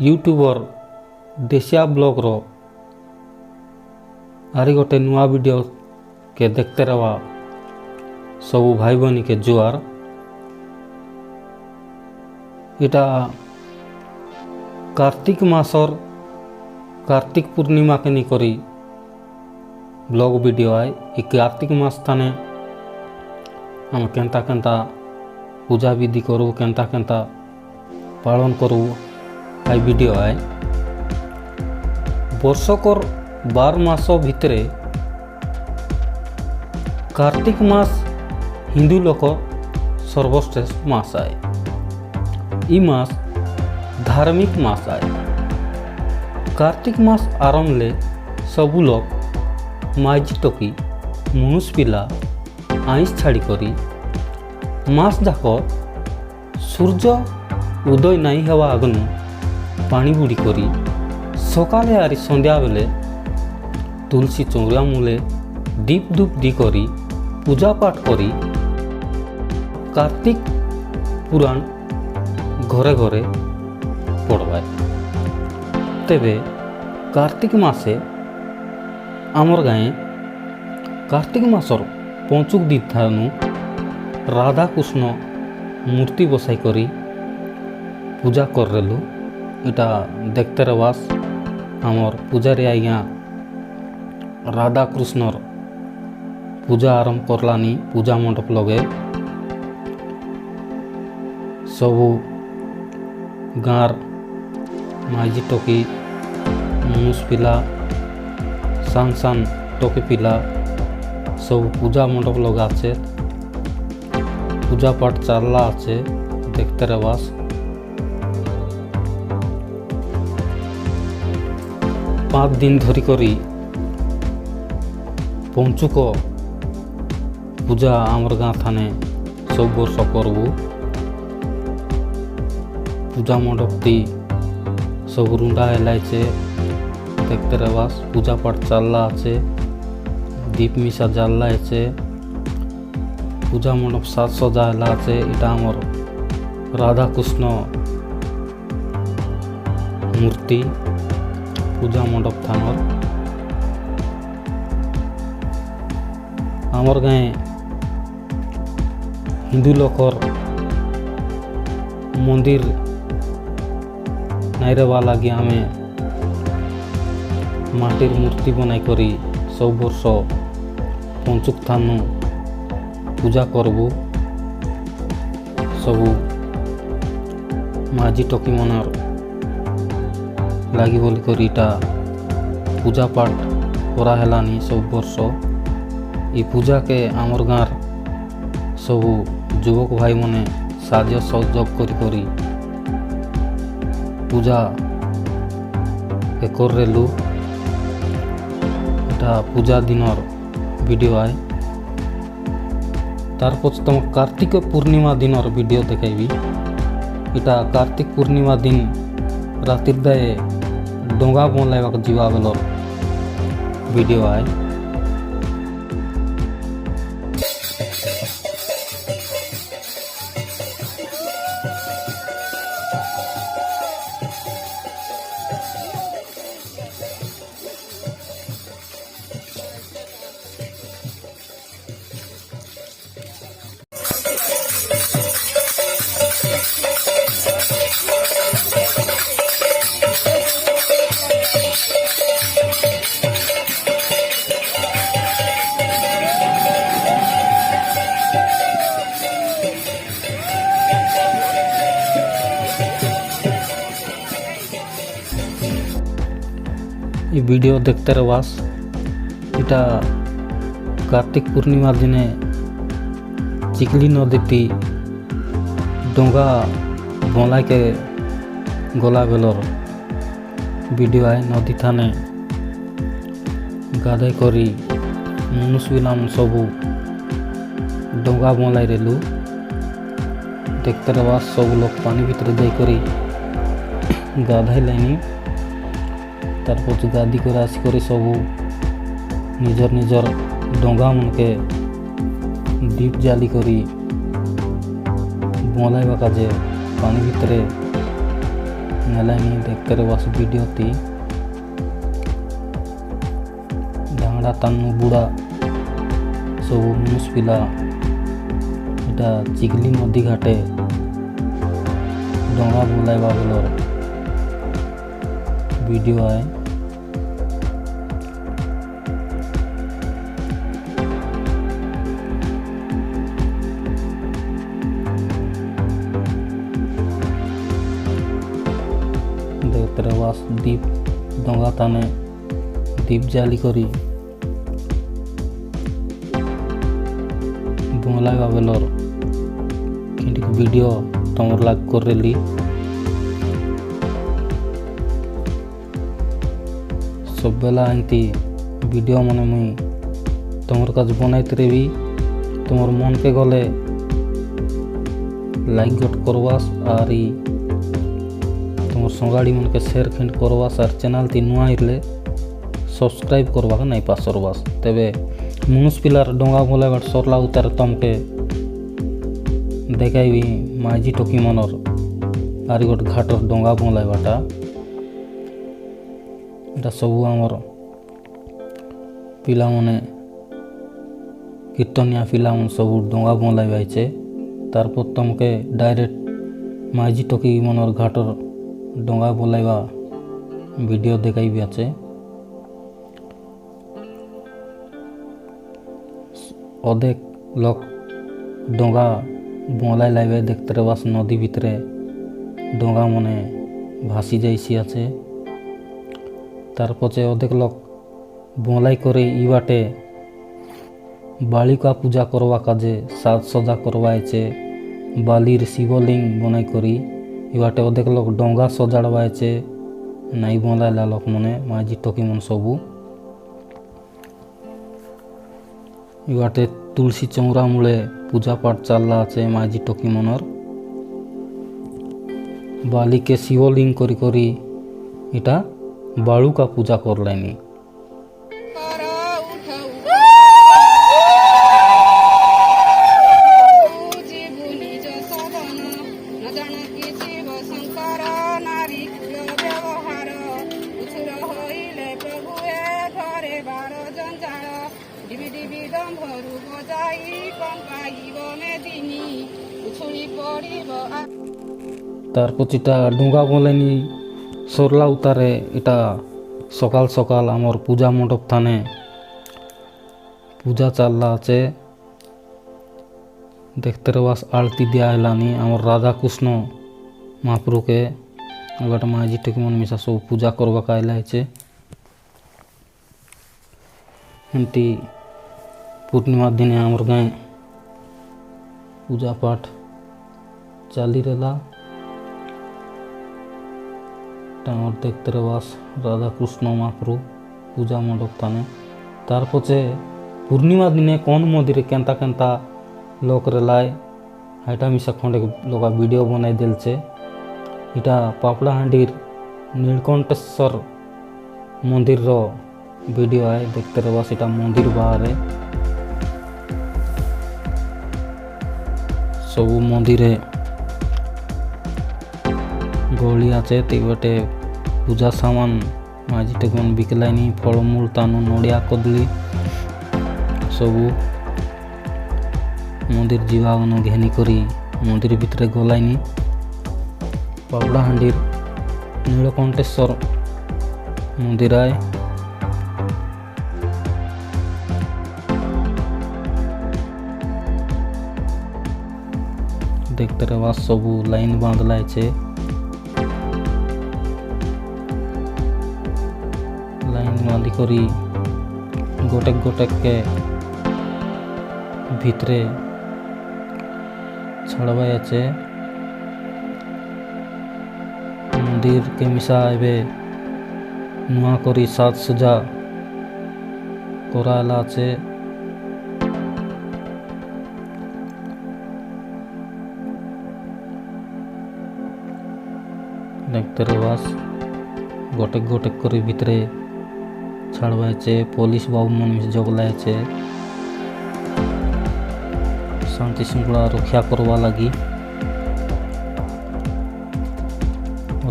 YouTuber देशिया blog रो आरी गोटे नुआ वीडियो के देखते रहा सबू भाई बनी के जुआर। इटा कार्तिक मासर कार्तिक पूर्णिमा के निकरी ब्लॉग वीडियो आए। कार्तिक मास थाने हम केंता केंता पूजा विधि करूँ केंता केंता पालन करूँ आई वीडियो आए। वर्षकर 12 मास भितरे कार्तिक मास हिंदू लोक सर्वश्रेष्ठ मास आए। ई मास धार्मिक मास आए। कार्तिक मास आरंभ ले सबू लोग माइज टकी मनुष पिला आइस छाड़ी करी मास जाक सूर्य उदय नहीं हवा आगनु पानी बुड़ी करी सकाले आरी संध्या बेले तुलसी चौरा मूले दीप धूप दी करी पूजा पाठ करी कार्तिक पुराण घरे घरे पढ़वाए। तेबे कार्तिक मासे आमर गाए कार्तिक मासर पंचुक दिन थानु राधा कृष्ण मूर्ति बसाई करी पूजा कर रेलु। इटा देखते रवास आमर पूजारी आज्ञा राधा कृष्णर पूजा आरंभ करलानी पूजा मंडप लगे सबू गाँर माइजी टोकी मनुष पिला सान सान टोकी पिला सब पूजा मंडप लगा आछे पूजा पाठ चलला आछे देखते रवास। 5 दिन धरी करी पंचुक पूजा आमर गाँ थाने सब वर्ष करबू। पूजा मंडप दी सब रुंडा हेलाइचे देखते रवास पूजा पाठ चलला आछे दीप मिसा जल्ला आछे पूजा मंडप साज सजा आछे। इटा आमर राधा कृष्ण मूर्ति पूजा मंडप थानर आमर गाए हिंदू लोकर मंदिर नाई रवा लगे आमे माटिर मूर्ति बनाई करी सब वर्ष पंचुक थानु पूजा करबू। सबू माझी टकी मनार लगी बोली करी इटा पूजा पाठ करा हेलानी सब वर्ष। ई पूजा के आमर गाँर सबू युवक भाई मने साज सहयोग करी पूजा के कर रेलु। इटा पूजा दिनर वीडियो आए तार पछ तुम कार्तिक पूर्णिमा दिनर वीडियो देखाइबी। इटा कार्तिक पूर्णिमा दिन रातिर दाए डोंगा बनलाइबाक जीवा बेलर वीडियो आए। ये वीडियो देखते रवास इटा कार्तिक पूर्णिमा दिने चिकली नदी ती डोंगा बना के गला बेलर वीडियो आए। नदी थाने गाधे करी मनुष्य बिलाम सबू डोंगा बनाई रेलु देखते रवास सब लोग पानी भीतर दे करी गाधे लाइनी तार पछ गादी कर आसी करी सबू निजर निजर डोंगा मन के दीप जाली करी बनाइबा काजे पानी भितरे नेलानी देखते रवास वीडियो ती डांगड़ा तानु बुड़ा सब मुस पिला इटा चिगली नदी घाटे डोंगा बुलाइबा बेलर वीडियो आए। दीप डोंगा ताने दीप जाली करी बुलाइबा बेलर किंटिक वीडियो तमर लाग कर रेली सब बेला एंती वीडियो माने मुई तमर काज बनाइते रेबी तमर मन के गले लाइक गट करवास आरी तुम संगाड़ी मन के शेयर खिंड करवास और चैनल ती नुआ इरले सब्सक्राइब करवा नहीं पासरवास तेबे मुनुस पिलार डोंगा बोले बट सरला उतार तमके देखाइबी माजी टोकी मनर आरी गोट घाटर डोंगा बोले बाटा एटा सब आमर पिला मने कीर्तनिया पिला मन सब डोंगा बोले बाइचे तारपर तमके डायरेक्ट माजी टोकी मनर घाटर डोंगा बोलाइबा वीडियो देखाइबी आचे। अदेक लोक डोंगा बोलाई लाइबे देखते रवास नदी भितरे डोंगा मने भासी जाइसी आचे तार पचे अदेक लोक बोलाई करे इबाटे बालिका पूजा करवा काजे साज सजा करवाएचे बालिर शिवलिंग बनाई करी इबाटे अदेक लोक डोंगा सजाड़वाएचे नाई बोलाइला लोक मने माजी टोकी मन सबू इबाटे तुलसी चौरा मूले पूजा पाठ चलला आचे माजी टोकी मनर बाली के शिवलिंग करी करी इटा बालू का पूजा कर लेनी। तारपर इटा डोंगा बोलेनी सरला उतारे इटा सकाल सकाल आमर पूजा मंडप थाने पूजा चलला आचे देखते रवास आरती दिया हेलानी आमर राधा कृष्ण महाप्रभु के एबार माजी टोकी मन मिसा सब पूजा करवा काइला आइचे एंती पूर्णिमा दिने आमर गाय पूजा पाठ चाली रेला टाइम देखते रवास राधा कृष्ण महाप्रभु पूजा मंडप थाने तार पचे पूर्णिमा दिने कौन मंदिर केंता केंता लोक रेलाय हाइटा मिसा खंडे लोक वीडियो बनाई देलचे इटा पापड़ाहांडीर नीलकंठेश्वर मंदिर रो वीडियो है देखते रवास इटा मंदिर बाहर सब मंदिर गली आचे तेबटे पूजा सामान माजी टेकन बिकलाइनी फलमूल तानु नड़िया कदली सब मंदिर जीवागन घेनी करी मंदिर भितरे गलाइनी पापड़ाहांडीर नीलकंठेश्वर मंदिर आए देखते रवा सब लाइन बांधला छे लाइन बांधी करी गोटेक गोटेक के भितरे छड़वाई आछे मंदिर के मिसा एबे नुआ करी साज सजा कराला आछे देखते रवास गोटेक गोटेक करी भितरे छाड़वाइचे पुलिस बाबू मन में जगलाइचे शांति श्रृंखला रक्षा करवा लगी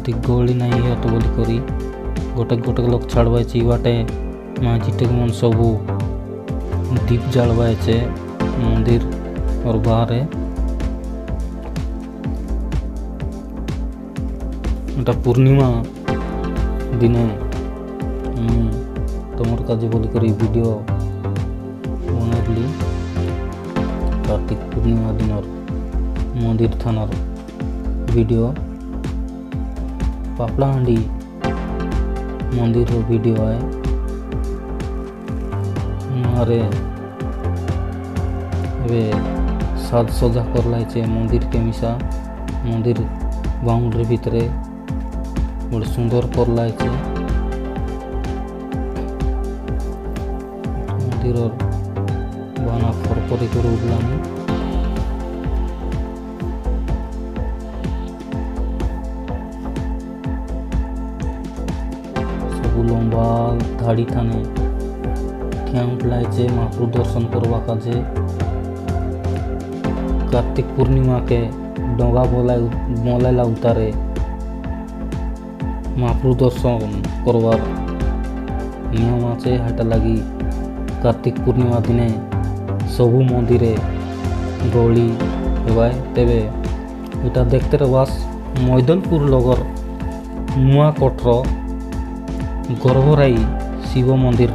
अधिक गहली नहीं हत बोली करी गोटे गोटे लोग छाड़वाई बाटे माझी टेक मन सबू दीप जलवाए मंदिर और बाहर এটা पूर्णिमा दिने तुम काजे बोली करी वीडियो बनैली कार्तिक पूर्णिमा दिन मंदिर थानार वीडियो पापड़ाहांडी मंदिर वीडियो है मारे साज सजा कर लाइचे मंदिर के मिसा मंदिर बाउंड्री भितर बड़े सुंदर कर लाइचे मंदिर बाना फरफरी कर उठलानी सब लंबा धाड़ी थाने ठिया उठलाइचे महाप्रभु दर्शन करवा काजे कार्तिक पूर्णिमा के डोंगा बोलाइला उतारे महाप्रभु दर्शन करवार नियम आछे हाटा लगी कार्तिक पूर्णिमा दिने सबू मंदिरे गहली हेबाय तेबे इटा देखते रवास मैदनपुर लगर नुआकोटर गर्भराई शिव मंदिर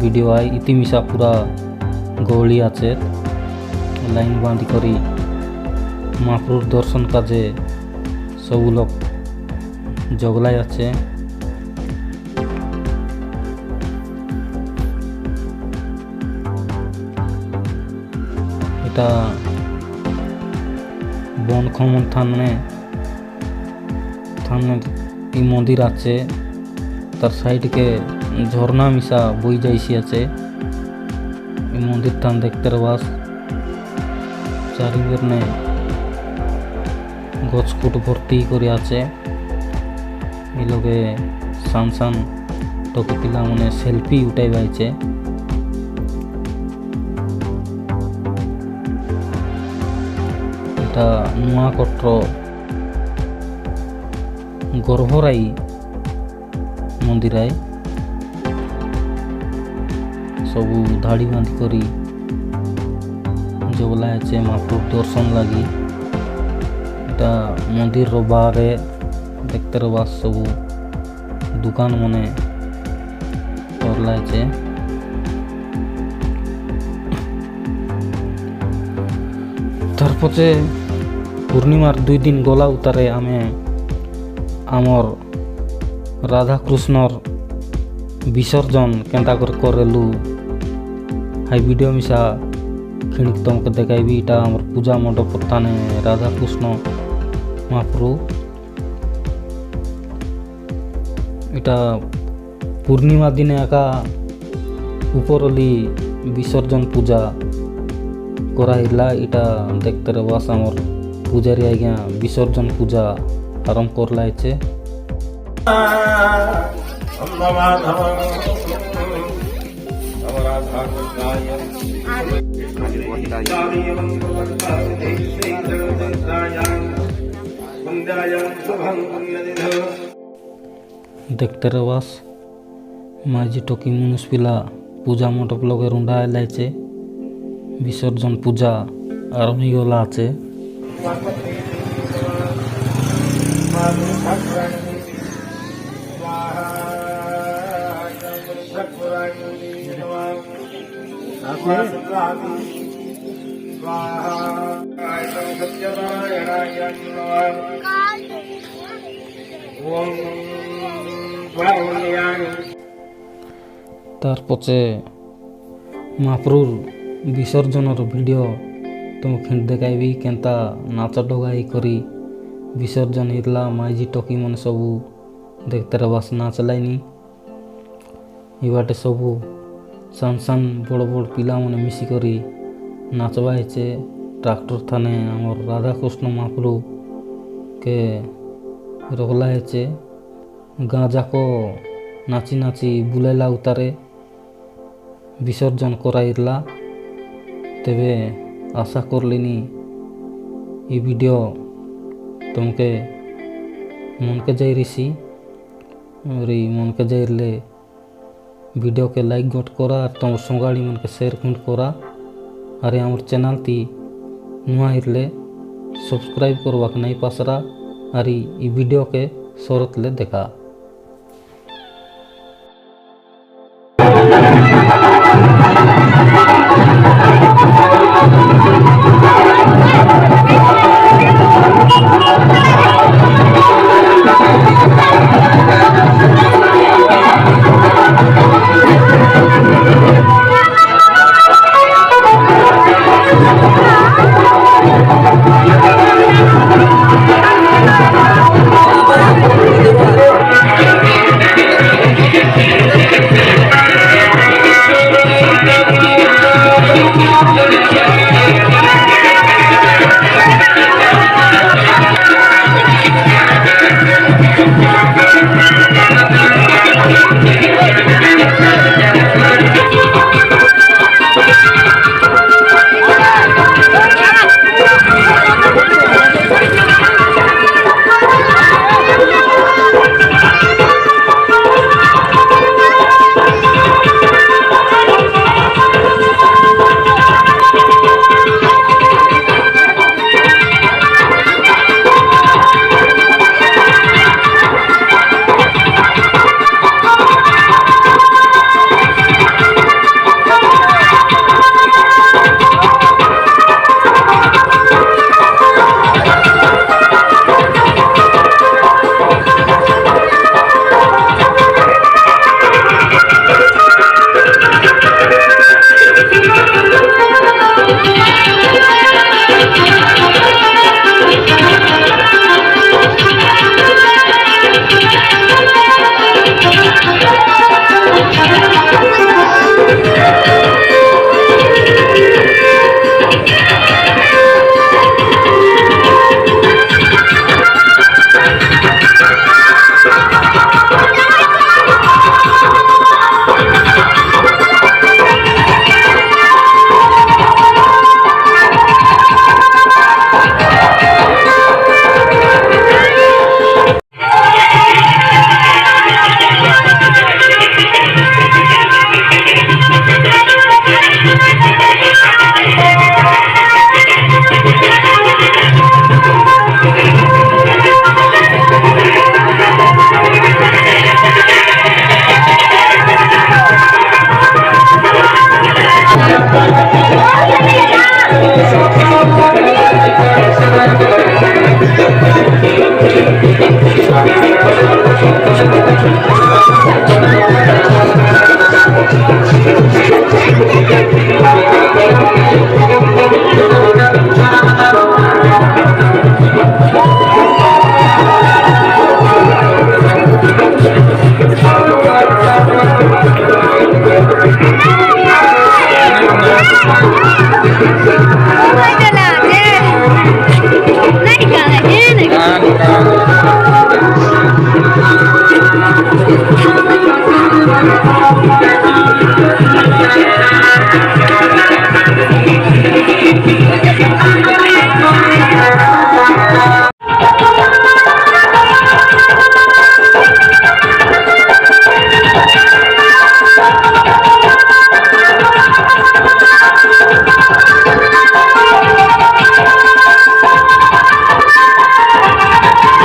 वीडियो आई इति मिसा पूरा गहली आछे लाइन बांधी करी महाप्रभुर दर्शन काजे सबू लोग जगलाई आछे এটা বনখমন থানে मंदिर आछे तार साइड के झरना मिसा बई जाइसी आछे मंदिर थान देखते रवास चारिबेरने गछकुट भर्ती करे आछे लगे सान सान टोके पिला मने सेल्फी उठाई बाइचे এটা नुआकोटर गर्भराई मंदिर आए सबू धाड़ी बांधी करी जगलाए महाप्रभु दर्शन लगी এটা मंदिर बाहर देखते रहा सबू दुकान मने करलाए तारपरे पूर्णिमार 2 दिन गला उतारे आमे आमर राधा कृष्णर विसर्जन केंता करेलु हाई वीडियो मिसा खिणिक तुमको देखाइबी इटा आमर पूजा मंडप थाने राधा कृष्ण महाप्रभु इटा पूर्णिमा दिने आका उपरली विसर्जन पूजा कराइला इटा देखते रवास आमर पूजारी आज्ञा विसर्जन पूजा आरम्भ कर लाइचे देखते रवास माझी टोकी मुनिसपिला पूजा मंडप लगे रुंडा लाइचे विसर्जन पूजा आरम्भ गला आछे तार पचे महाप्रभुर विसर्जनर वीडियो तुम खिंड देखाइबी केंता नाच डगाई करी विसर्जन हिला माइजी टोकी मन सबू देखते रवास नाच लाइनी इबाटे सबू सान सान बड़ बड़ पिला मन मिसिकरी नाचबाइचे ट्रैक्टर थाने आमर राधा कृष्ण महाप्रभु के रगलाइचे गाँ जाक नाची नाची बुलाइला उतारे विसर्जन कराइला तेबे आशा करलिनी ये वीडियो तुमके मन के जाइरिसी और मन के जाइरले वीडियो के लाइक गोट करा और तुम संगाड़ी मन के शेयर कुंट करा और आमर चैनल ती नुआ इरले सब्सक्राइब करवाक नहीं पासरा और ई वीडियो के शरत ले देखा।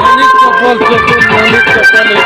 Malik Kapal